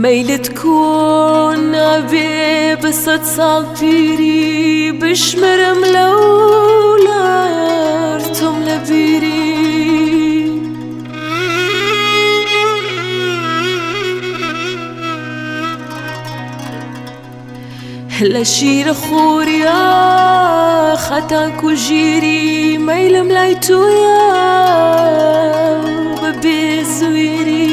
مەیلت کۆن نابێ بە سەد ساڵ پیری بشمرم لەولار تۆم لە بیری لە شیرە خۆریا خەتانک و ژیری مەیلم لای تۆیە بە بێزوێری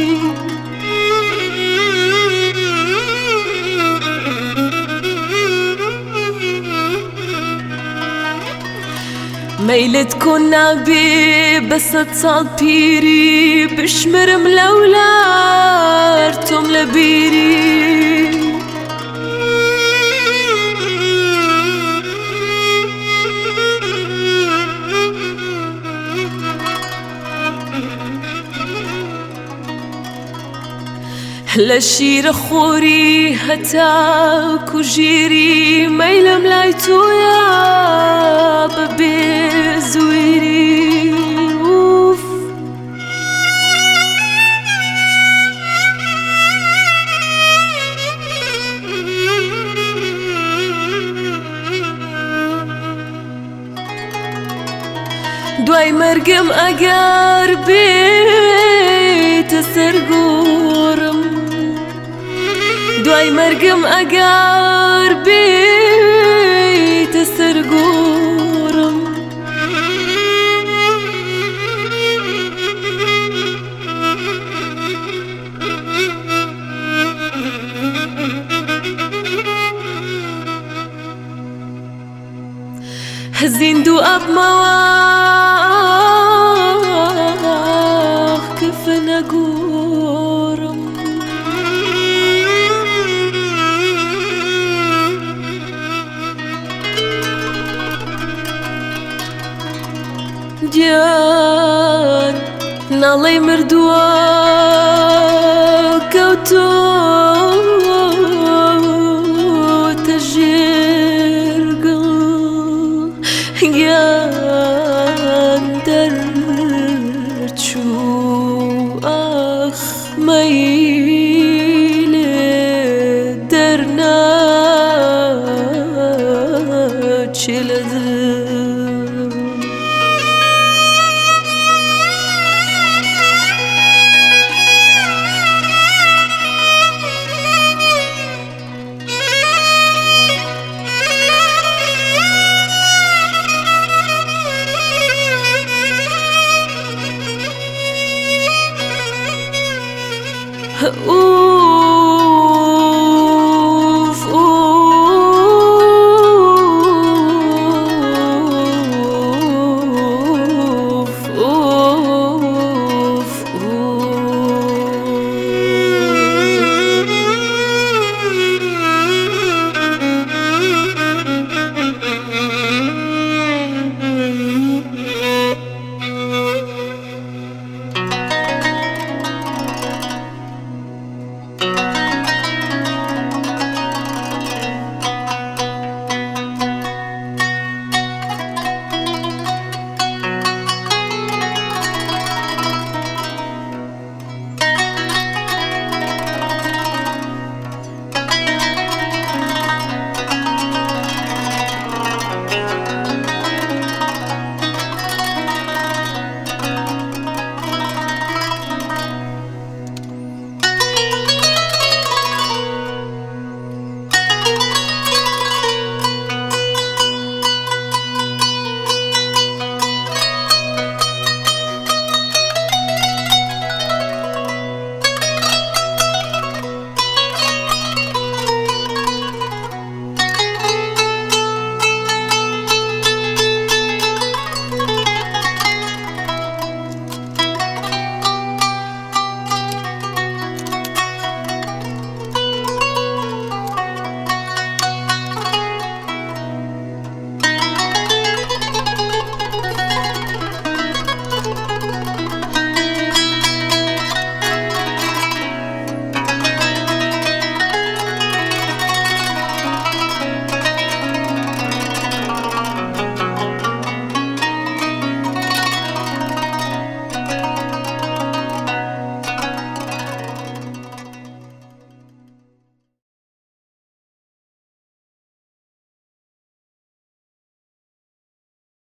مەیلت کۆن نابێ بە سەد ساڵ پیری بشمرم لەولار تۆم لە بیری لە شیرە خۆری هەتاکو ژیری مەیلم لای تۆیە بە بێزوێری دوای مەرگم ئەگەر بێتە سەرگۆڕم دوای مەرگم ئەگەر بێتە سەرگۆڕم زیندوو ئەبمەوە کەفە نەگۆڕم گیان ناڵەی مردووە کەوتۆتە ژێرگڵ گیان دەرچوو ئەخ مەیلێ دەرناچێ لە دڵ